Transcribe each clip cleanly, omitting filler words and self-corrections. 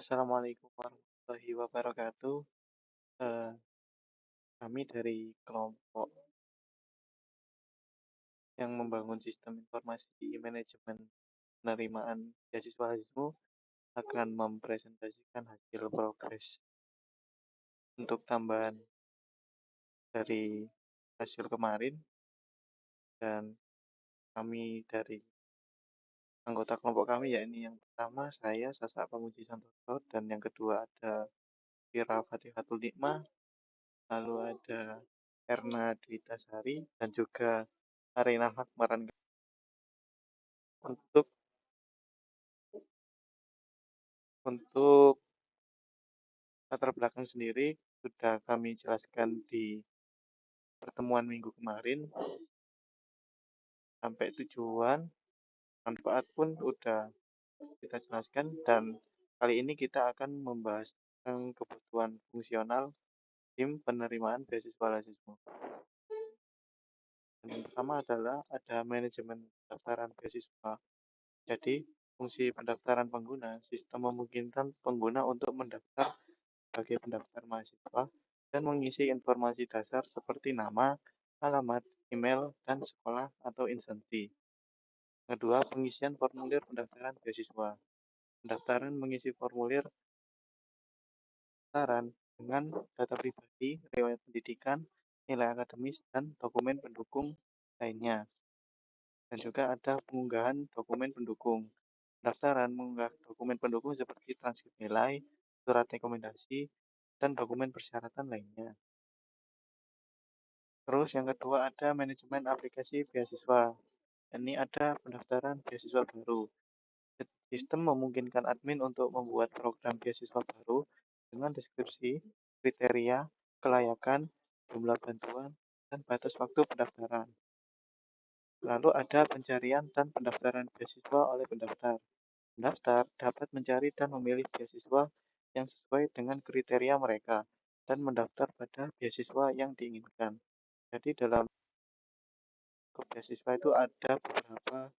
Assalamualaikum warahmatullahi wabarakatuh. Eh, Kami dari kelompok yang membangun sistem informasi manajemen penerimaan beasiswa HISMU akan mempresentasikan hasil progres untuk tambahan dari hasil kemarin, dan kami dari anggota kelompok kami, yakni yang pertama saya Sasa Pamuji Santoso, dan yang kedua ada Vira Fatihatul Nikmah, lalu ada Erna Dwi Tasari, dan juga Arena Hakmaran. Untuk untuk latar belakang sendiri sudah kami jelaskan di pertemuan minggu kemarin, sampai tujuan manfaat pun sudah kita jelaskan, dan kali ini kita akan membahas tentang kebutuhan fungsional tim penerimaan beasiswa Lazismu. Yang pertama adalah ada manajemen pendaftaran beasiswa. Jadi, fungsi pendaftaran pengguna, sistem memungkinkan pengguna untuk mendaftar sebagai pendaftar mahasiswa dan mengisi informasi dasar seperti nama, alamat, email, dan sekolah atau instansi. Kedua, pengisian formulir pendaftaran beasiswa. Pendaftaran mengisi formulir pendaftaran dengan data pribadi, riwayat pendidikan, nilai akademis, dan dokumen pendukung lainnya. Dan juga ada pengunggahan dokumen pendukung. Pendaftaran mengunggah dokumen pendukung seperti transkrip nilai, surat rekomendasi, dan dokumen persyaratan lainnya. Terus yang kedua ada manajemen aplikasi beasiswa. Ini ada pendaftaran beasiswa baru. Sistem memungkinkan admin untuk membuat program beasiswa baru dengan deskripsi, kriteria, kelayakan, jumlah bantuan, dan batas waktu pendaftaran. Lalu ada pencarian dan pendaftaran beasiswa oleh pendaftar. Pendaftar dapat mencari dan memilih beasiswa yang sesuai dengan kriteria mereka dan mendaftar pada beasiswa yang diinginkan. Jadi dalam beasiswa itu ada beberapa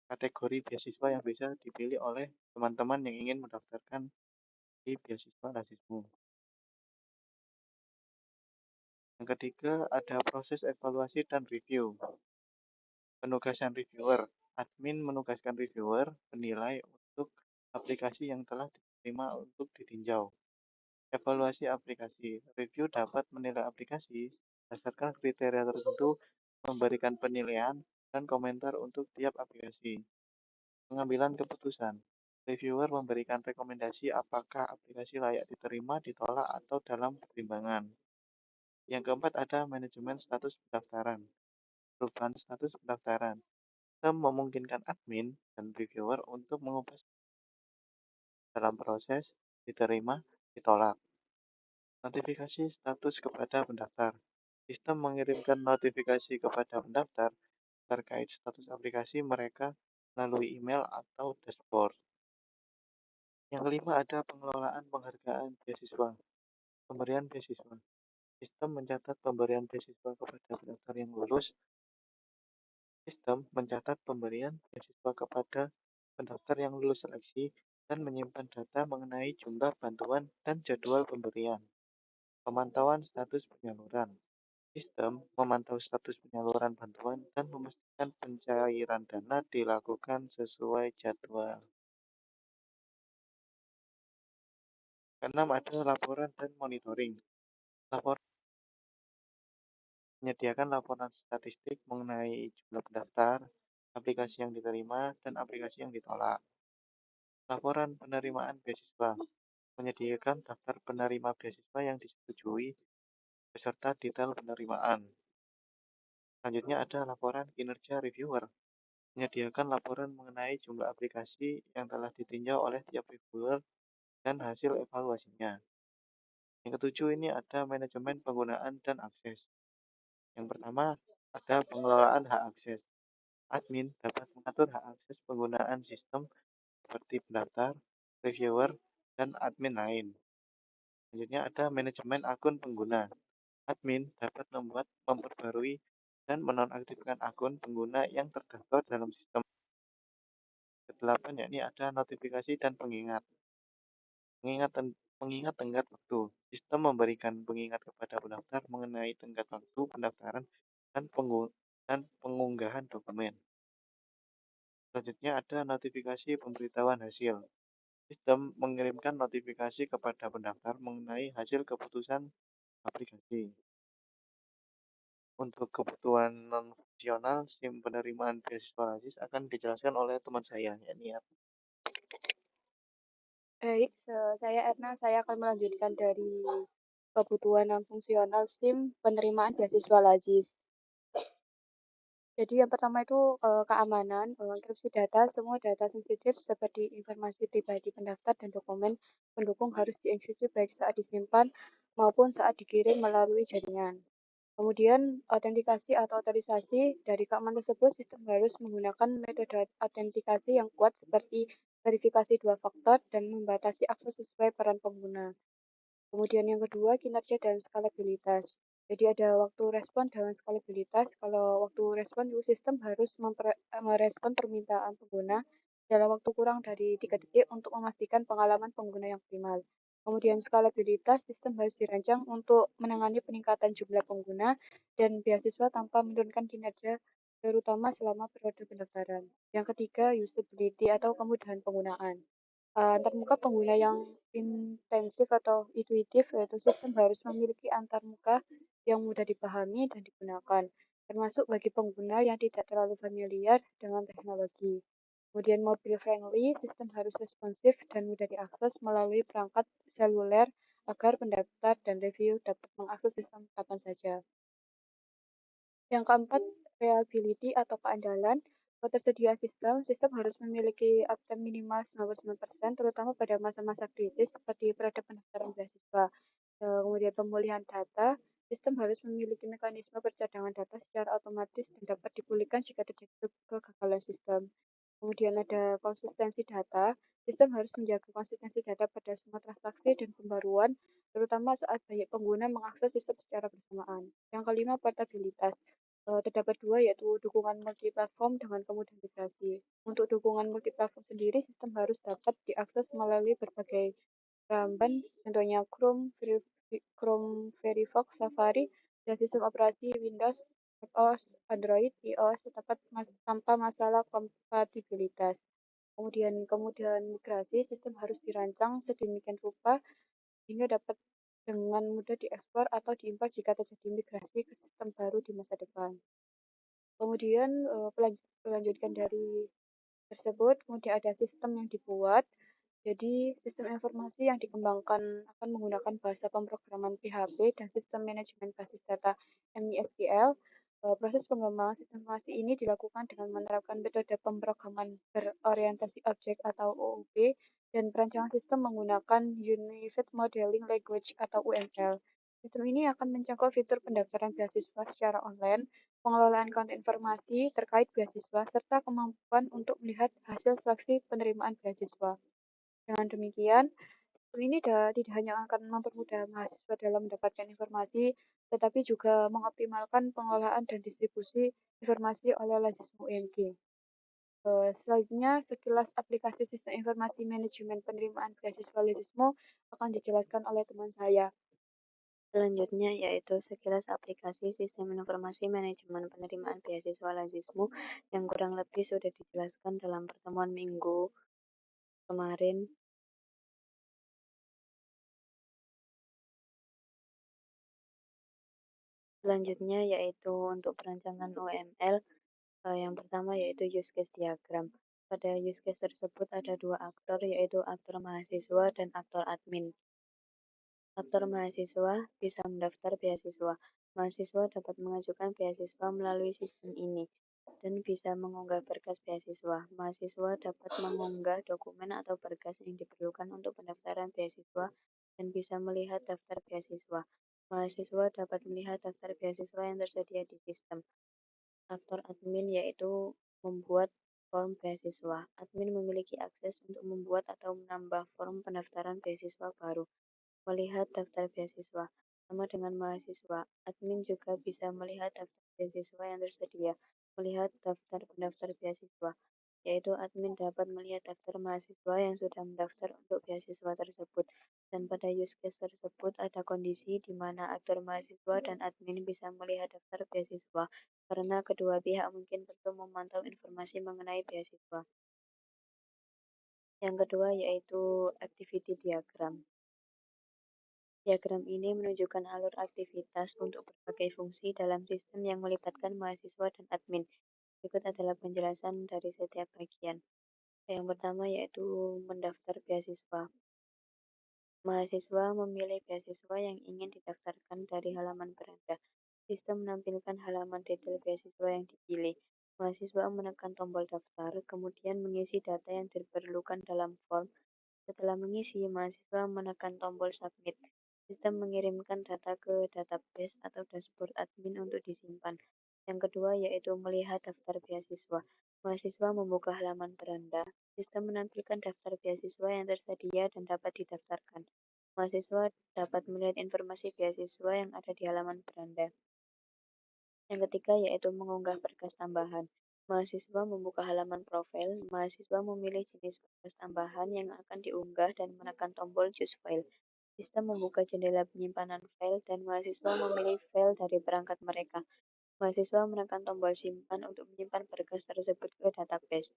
kategori beasiswa yang bisa dipilih oleh teman-teman yang ingin mendaftarkan di beasiswa Lazismu. Yang ketiga ada proses evaluasi dan review. Penugasan reviewer. Admin menugaskan reviewer penilai untuk aplikasi yang telah diterima untuk ditinjau. Evaluasi aplikasi. Review dapat menilai aplikasi berdasarkan kriteria tertentu, memberikan penilaian dan komentar untuk tiap aplikasi. Pengambilan keputusan. Reviewer memberikan rekomendasi apakah aplikasi layak diterima, ditolak, atau dalam pertimbangan. Yang keempat ada manajemen status pendaftaran. Perubahan status pendaftaran. Sistem memungkinkan admin dan reviewer untuk mengubah dalam proses diterima, ditolak. Notifikasi status kepada pendaftar. Sistem mengirimkan notifikasi kepada pendaftar terkait status aplikasi mereka melalui email atau dashboard. Yang kelima ada pengelolaan penghargaan beasiswa. Pemberian beasiswa. Sistem mencatat pemberian beasiswa kepada pendaftar yang lulus. Sistem mencatat pemberian beasiswa kepada pendaftar yang lulus seleksi dan menyimpan data mengenai jumlah bantuan dan jadwal pemberian. Pemantauan status penyaluran. Sistem memantau status penyaluran bantuan dan memastikan pencairan dana dilakukan sesuai jadwal. Keenam ada laporan dan monitoring. Laporan menyediakan laporan statistik mengenai jumlah pendaftar, aplikasi yang diterima, dan aplikasi yang ditolak. Laporan penerimaan beasiswa menyediakan daftar penerima beasiswa yang disetujui beserta detail penerimaan. Selanjutnya ada laporan kinerja reviewer, menyediakan laporan mengenai jumlah aplikasi yang telah ditinjau oleh tiap reviewer dan hasil evaluasinya. Yang ketujuh ini ada manajemen penggunaan dan akses. Yang pertama ada pengelolaan hak akses. Admin dapat mengatur hak akses penggunaan sistem seperti pendaftar, reviewer, dan admin lain. Selanjutnya ada manajemen akun pengguna. Admin dapat membuat, memperbarui, dan menonaktifkan akun pengguna yang terdaftar dalam sistem. Kedelapan yakni ada notifikasi dan pengingat. Mengingat mengingat tenggat waktu, sistem memberikan pengingat kepada pendaftar mengenai tenggat waktu pendaftaran dan pengunggahan dokumen. Selanjutnya ada notifikasi pemberitahuan hasil. Sistem mengirimkan notifikasi kepada pendaftar mengenai hasil keputusan aplikasi. Untuk kebutuhan non-fungsional, SIM penerimaan beasiswa LASIS akan dijelaskan oleh teman saya, yakni ya. Baik, saya Erna, saya akan melanjutkan dari kebutuhan non-fungsional SIM penerimaan beasiswa LASIS. Jadi yang pertama itu keamanan, enkripsi data, semua data sensitif seperti informasi pribadi pendaftar dan dokumen pendukung harus dienkripsi baik saat disimpan maupun saat dikirim melalui jaringan. Kemudian autentikasi atau otorisasi dari keamanan tersebut sistem harus menggunakan metode autentikasi yang kuat seperti verifikasi dua faktor dan membatasi akses sesuai peran pengguna. Kemudian yang kedua, kinerja dan skalabilitas. Jadi ada waktu respon dan skalabilitas. Kalau waktu respon itu sistem harus merespon permintaan pengguna dalam waktu kurang dari 3 detik untuk memastikan pengalaman pengguna yang optimal. Kemudian skalabilitas, sistem harus dirancang untuk menangani peningkatan jumlah pengguna dan beasiswa tanpa menurunkan kinerja, terutama selama periode pendaftaran. Yang ketiga, usability atau kemudahan penggunaan. Antarmuka pengguna yang intensif atau intuitif, yaitu sistem harus memiliki antarmuka yang mudah dipahami dan digunakan, termasuk bagi pengguna yang tidak terlalu familiar dengan teknologi. Kemudian mobile friendly, sistem harus responsif dan mudah diakses melalui perangkat seluler agar pendaftar dan review dapat mengakses sistem kapan saja. Yang keempat, reliability atau keandalan. Ketersediaan sistem harus memiliki uptime minimal 99%, terutama pada masa-masa kritis seperti pada pendaftaran beasiswa. Kemudian pemulihan data, sistem harus memiliki mekanisme percadangan data secara otomatis dan dapat dipulihkan jika terjadi kegagalan sistem. Kemudian ada konsistensi data, sistem harus menjaga konsistensi data pada semua transaksi dan pembaruan, terutama saat banyak pengguna mengakses sistem secara bersamaan. Yang kelima, portabilitas. Terdapat dua, yaitu dukungan multiplatform dengan kemudahan migrasi. Untuk dukungan multiplatform sendiri, sistem harus dapat diakses melalui berbagai ramban, contohnya Chrome, Firefox, Safari, dan sistem operasi Windows, macOS, Android, iOS tanpa masalah kompatibilitas. Kemudian kemudahan migrasi, sistem harus dirancang sedemikian rupa sehingga dapat dengan mudah diekspor atau diimpor jika terjadi migrasi ke sistem baru di masa depan. Kemudian melanjutkan dari tersebut, kemudian ada sistem yang dibuat. Jadi, sistem informasi yang dikembangkan akan menggunakan bahasa pemrograman PHP dan sistem manajemen basis data MySQL. Proses pengembangan sistem informasi ini dilakukan dengan menerapkan metode pemrograman berorientasi objek atau OOP dan perancangan sistem menggunakan Unified Modeling Language atau UML. Sistem ini akan mencakup fitur pendaftaran beasiswa secara online, pengelolaan konten informasi terkait beasiswa, serta kemampuan untuk melihat hasil seleksi penerimaan beasiswa. Dengan demikian, sistem ini tidak hanya akan mempermudah mahasiswa dalam mendapatkan informasi, tetapi juga mengoptimalkan pengelolaan dan distribusi informasi oleh Lazismu UMG. Selanjutnya, sekilas aplikasi sistem informasi manajemen penerimaan beasiswa Lazismu akan dijelaskan oleh teman saya. Selanjutnya yaitu sekilas aplikasi sistem informasi manajemen penerimaan beasiswa Lazismu yang kurang lebih sudah dijelaskan dalam pertemuan minggu kemarin. Selanjutnya yaitu untuk perancangan UML, yang pertama yaitu use case diagram. Pada use case tersebut ada dua aktor, yaitu aktor mahasiswa dan aktor admin. Aktor mahasiswa bisa mendaftar beasiswa. Mahasiswa dapat mengajukan beasiswa melalui sistem ini dan bisa mengunggah berkas beasiswa. Mahasiswa dapat mengunggah dokumen atau berkas yang diperlukan untuk pendaftaran beasiswa dan bisa melihat daftar beasiswa. Mahasiswa dapat melihat daftar beasiswa yang tersedia di sistem. Aktor admin yaitu membuat form beasiswa. Admin memiliki akses untuk membuat atau menambah form pendaftaran beasiswa baru. Melihat daftar beasiswa. Sama dengan mahasiswa, admin juga bisa melihat daftar beasiswa yang tersedia. Melihat daftar pendaftar beasiswa, yaitu admin dapat melihat daftar mahasiswa yang sudah mendaftar untuk beasiswa tersebut. Dan pada use case tersebut ada kondisi di mana aktor mahasiswa dan admin bisa melihat daftar beasiswa karena kedua pihak mungkin perlu memantau informasi mengenai beasiswa. Yang kedua yaitu activity diagram. Diagram ini menunjukkan alur aktivitas untuk berbagai fungsi dalam sistem yang melibatkan mahasiswa dan admin. Berikut adalah penjelasan dari setiap bagian. Yang pertama yaitu mendaftar beasiswa. Mahasiswa memilih beasiswa yang ingin didaftarkan dari halaman beranda. Sistem menampilkan halaman detail beasiswa yang dipilih. Mahasiswa menekan tombol daftar, kemudian mengisi data yang diperlukan dalam form. Setelah mengisi, mahasiswa menekan tombol submit. Sistem mengirimkan data ke database atau dashboard admin untuk disimpan. Yang kedua yaitu melihat daftar beasiswa. Mahasiswa membuka halaman beranda. Sistem menampilkan daftar beasiswa yang tersedia dan dapat didaftarkan. Mahasiswa dapat melihat informasi beasiswa yang ada di halaman beranda. Yang ketiga yaitu mengunggah berkas tambahan. Mahasiswa membuka halaman profil. Mahasiswa memilih jenis berkas tambahan yang akan diunggah dan menekan tombol Choose File. Sistem membuka jendela penyimpanan file dan mahasiswa memilih file dari perangkat mereka. Mahasiswa menekan tombol simpan untuk menyimpan berkas tersebut ke database.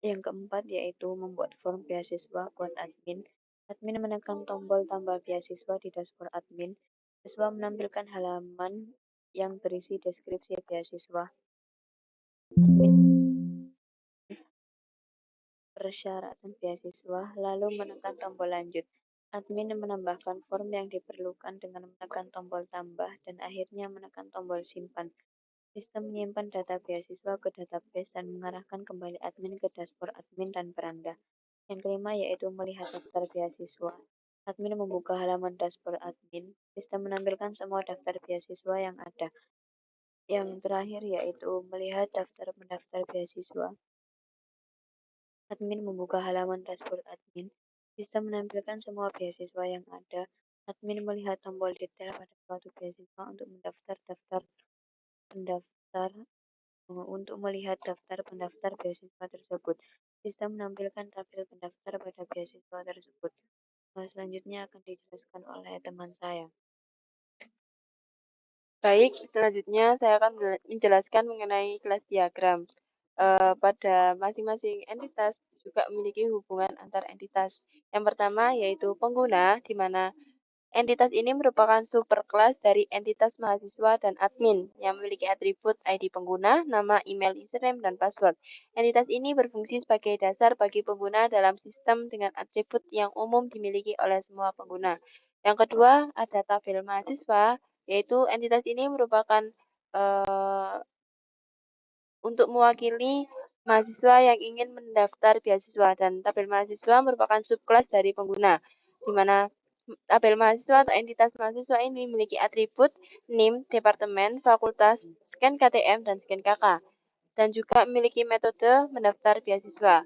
Yang keempat yaitu membuat form beasiswa buat admin. Admin menekan tombol tambah beasiswa di dashboard admin. Siswa menampilkan halaman yang berisi deskripsi beasiswa. Admin persyaratan beasiswa, lalu menekan tombol lanjut. Admin menambahkan form yang diperlukan dengan menekan tombol tambah dan akhirnya menekan tombol simpan. Sistem menyimpan data beasiswa ke database dan mengarahkan kembali admin ke dashboard admin dan beranda. Yang kelima yaitu melihat daftar beasiswa. Admin membuka halaman dashboard admin. Sistem menampilkan semua daftar beasiswa yang ada. Yang terakhir yaitu melihat daftar pendaftar beasiswa. Admin membuka halaman dashboard admin. Sistem menampilkan semua beasiswa yang ada. Admin melihat tombol detail pada suatu beasiswa untuk pendaftar untuk melihat daftar pendaftar beasiswa tersebut. Sistem menampilkan tabel pendaftar pada beasiswa tersebut. Selanjutnya akan dijelaskan oleh teman saya. Baik, selanjutnya saya akan menjelaskan mengenai kelas diagram. Pada masing-masing entitas juga memiliki hubungan antar entitas. Yang pertama yaitu pengguna, di mana entitas ini merupakan superkelas dari entitas mahasiswa dan admin yang memiliki atribut ID pengguna, nama, email, username, dan password. Entitas ini berfungsi sebagai dasar bagi pengguna dalam sistem dengan atribut yang umum dimiliki oleh semua pengguna. Yang kedua, ada tabel mahasiswa, yaitu entitas ini merupakan untuk mewakili mahasiswa yang ingin mendaftar beasiswa, dan tabel mahasiswa merupakan subkelas dari pengguna, di mana tabel mahasiswa atau entitas mahasiswa ini memiliki atribut NIM, departemen, fakultas, scan KTM, dan scan KK, dan juga memiliki metode mendaftar beasiswa.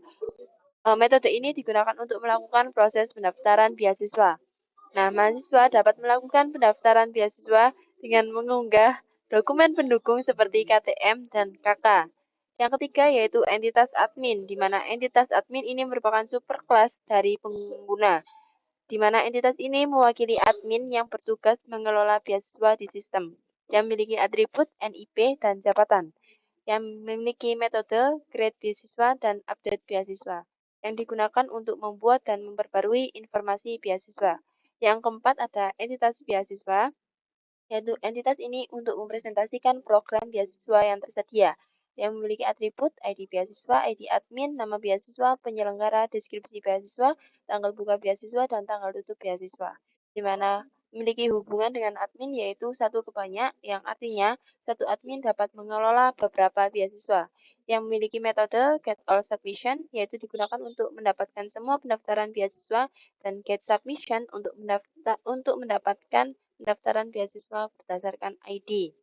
Metode ini digunakan untuk melakukan proses pendaftaran beasiswa. Nah, mahasiswa dapat melakukan pendaftaran beasiswa dengan mengunggah dokumen pendukung seperti KTM dan KK. Yang ketiga yaitu entitas admin, di mana entitas admin ini merupakan superkelas dari pengguna, di mana entitas ini mewakili admin yang bertugas mengelola beasiswa di sistem, yang memiliki atribut NIP dan jabatan, yang memiliki metode create beasiswa dan update beasiswa, yang digunakan untuk membuat dan memperbarui informasi beasiswa. Yang keempat ada entitas beasiswa, yaitu entitas ini untuk mempresentasikan program beasiswa yang tersedia, yang memiliki atribut ID beasiswa, ID admin, nama beasiswa, penyelenggara, deskripsi beasiswa, tanggal buka beasiswa, dan tanggal tutup beasiswa, di mana memiliki hubungan dengan admin yaitu satu ke banyak, yang artinya satu admin dapat mengelola beberapa beasiswa, yang memiliki metode get all submission, yaitu digunakan untuk mendapatkan semua pendaftaran beasiswa, dan get submission untuk mendapatkan pendaftaran beasiswa berdasarkan ID.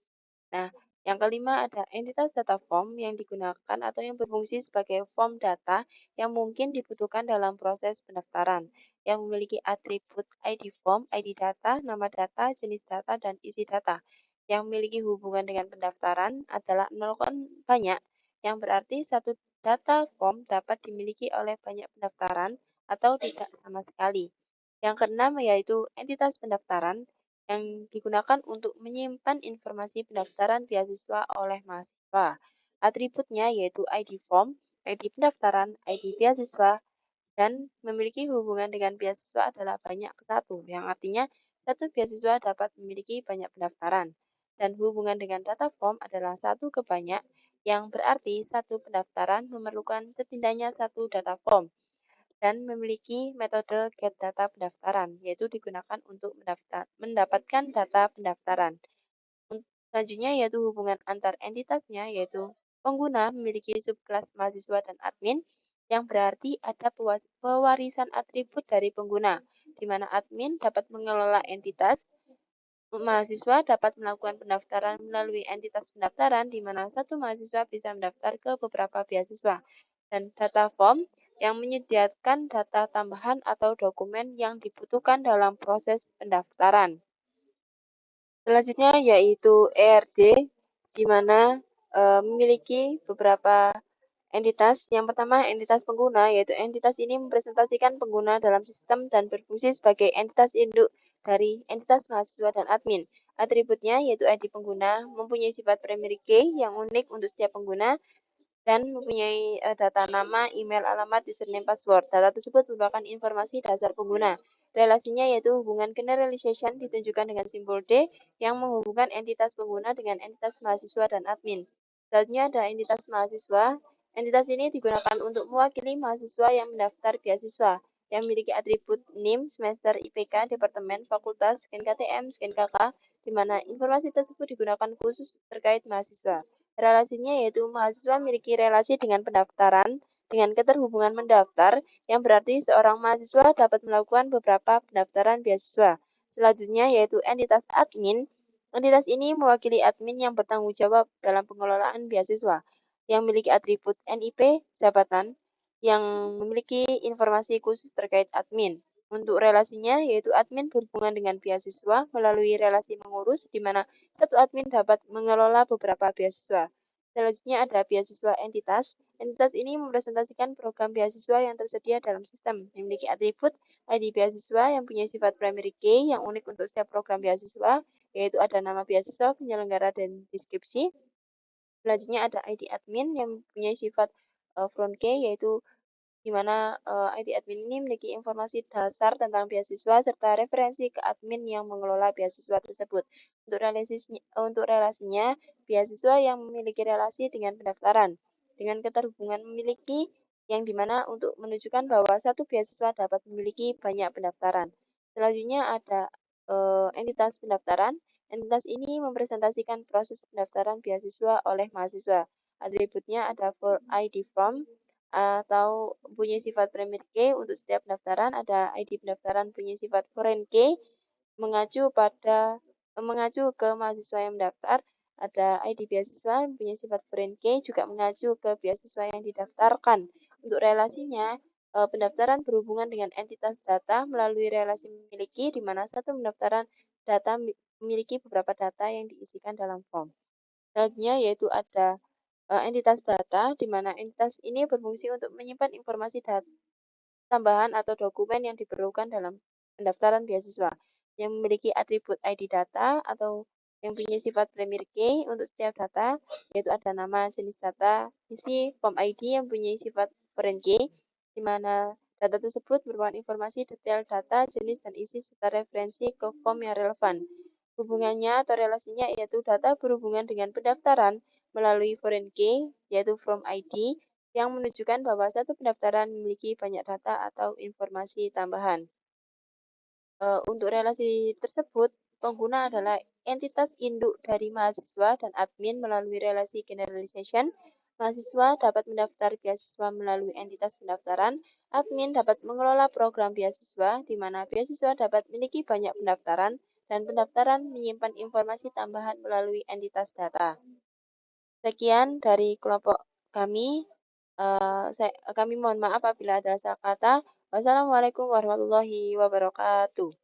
Nah, yang kelima ada entitas data form yang digunakan atau yang berfungsi sebagai form data yang mungkin dibutuhkan dalam proses pendaftaran, yang memiliki atribut ID form, ID data, nama data, jenis data, dan isi data. Yang memiliki hubungan dengan pendaftaran adalah 0, banyak, yang berarti satu data form dapat dimiliki oleh banyak pendaftaran atau tidak sama sekali. Yang keenam yaitu entitas pendaftaran yang digunakan untuk menyimpan informasi pendaftaran beasiswa oleh mahasiswa. Atributnya yaitu ID form, ID pendaftaran, ID beasiswa, dan memiliki hubungan dengan beasiswa adalah banyak ke satu, yang artinya satu beasiswa dapat memiliki banyak pendaftaran. Dan hubungan dengan data form adalah satu ke banyak, yang berarti satu pendaftaran memerlukan setidaknya satu data form dan memiliki metode get data pendaftaran, yaitu digunakan untuk mendapatkan data pendaftaran. Selanjutnya yaitu hubungan antar entitasnya, yaitu pengguna memiliki subkelas mahasiswa dan admin, yang berarti ada pewarisan atribut dari pengguna, di mana admin dapat mengelola entitas, mahasiswa dapat melakukan pendaftaran melalui entitas pendaftaran, di mana satu mahasiswa bisa mendaftar ke beberapa beasiswa, dan data form yang menyediakan data tambahan atau dokumen yang dibutuhkan dalam proses pendaftaran. Selanjutnya yaitu ERD, di mana memiliki beberapa entitas. Yang pertama, entitas pengguna, yaitu entitas ini mempresentasikan pengguna dalam sistem dan berfungsi sebagai entitas induk dari entitas mahasiswa dan admin. Atributnya yaitu ID pengguna, mempunyai sifat primary key yang unik untuk setiap pengguna, dan mempunyai data nama, email, alamat, username, password. Data tersebut merupakan informasi dasar pengguna. Relasinya yaitu hubungan generalization ditunjukkan dengan simbol D yang menghubungkan entitas pengguna dengan entitas mahasiswa dan admin. Selanjutnya ada entitas mahasiswa. Entitas ini digunakan untuk mewakili mahasiswa yang mendaftar beasiswa yang memiliki atribut NIM, semester, IPK, departemen, fakultas, scan KTM, scan KK, di mana informasi tersebut digunakan khusus terkait mahasiswa. Relasinya yaitu mahasiswa memiliki relasi dengan pendaftaran dengan keterhubungan mendaftar, yang berarti seorang mahasiswa dapat melakukan beberapa pendaftaran beasiswa. Selanjutnya yaitu entitas admin. Entitas ini mewakili admin yang bertanggung jawab dalam pengelolaan beasiswa, yang memiliki atribut NIP, jabatan, yang memiliki informasi khusus terkait admin. Untuk relasinya, yaitu admin berhubungan dengan beasiswa melalui relasi mengurus, di mana satu admin dapat mengelola beberapa beasiswa. Selanjutnya ada beasiswa entitas. Entitas ini mempresentasikan program beasiswa yang tersedia dalam sistem, memiliki atribut ID beasiswa yang punya sifat primary key yang unik untuk setiap program beasiswa, yaitu ada nama beasiswa, penyelenggara, dan deskripsi. Selanjutnya ada ID admin yang mempunyai sifat front key, yaitu di mana ID admin ini memiliki informasi dasar tentang beasiswa serta referensi ke admin yang mengelola beasiswa tersebut. Untuk relasinya, beasiswa yang memiliki relasi dengan pendaftaran, dengan keterhubungan memiliki, yang dimana untuk menunjukkan bahwa satu beasiswa dapat memiliki banyak pendaftaran. Selanjutnya ada entitas pendaftaran. Entitas ini mempresentasikan proses pendaftaran beasiswa oleh mahasiswa. Atributnya ada for ID form, atau punya sifat primary key. Untuk setiap pendaftaran ada ID pendaftaran punya sifat foreign key mengacu ke mahasiswa yang mendaftar. Ada ID beasiswa yang punya sifat foreign key juga mengacu ke beasiswa yang didaftarkan. Untuk relasinya, pendaftaran berhubungan dengan entitas data melalui relasi memiliki, di mana satu pendaftaran data memiliki beberapa data yang diisikan dalam form. Selanjutnya yaitu ada entitas data, di mana entitas ini berfungsi untuk menyimpan informasi tambahan atau dokumen yang diperlukan dalam pendaftaran beasiswa, yang memiliki atribut ID data atau yang punya sifat primary key untuk setiap data, yaitu ada nama, jenis data, isi form ID yang punya sifat foreign key, di mana data tersebut merupakan informasi detail data, jenis, dan isi serta referensi ke form yang relevan. Hubungannya atau relasinya yaitu data berhubungan dengan pendaftaran melalui foreign key, yaitu from ID, yang menunjukkan bahwa satu pendaftaran memiliki banyak data atau informasi tambahan. Untuk relasi tersebut, pengguna adalah entitas induk dari mahasiswa dan admin melalui relasi generalization. Mahasiswa dapat mendaftar beasiswa melalui entitas pendaftaran. Admin dapat mengelola program beasiswa, di mana beasiswa dapat memiliki banyak pendaftaran, dan pendaftaran menyimpan informasi tambahan melalui entitas data. Sekian dari kelompok kami. Kami mohon maaf apabila ada salah kata. Wassalamualaikum warahmatullahi wabarakatuh.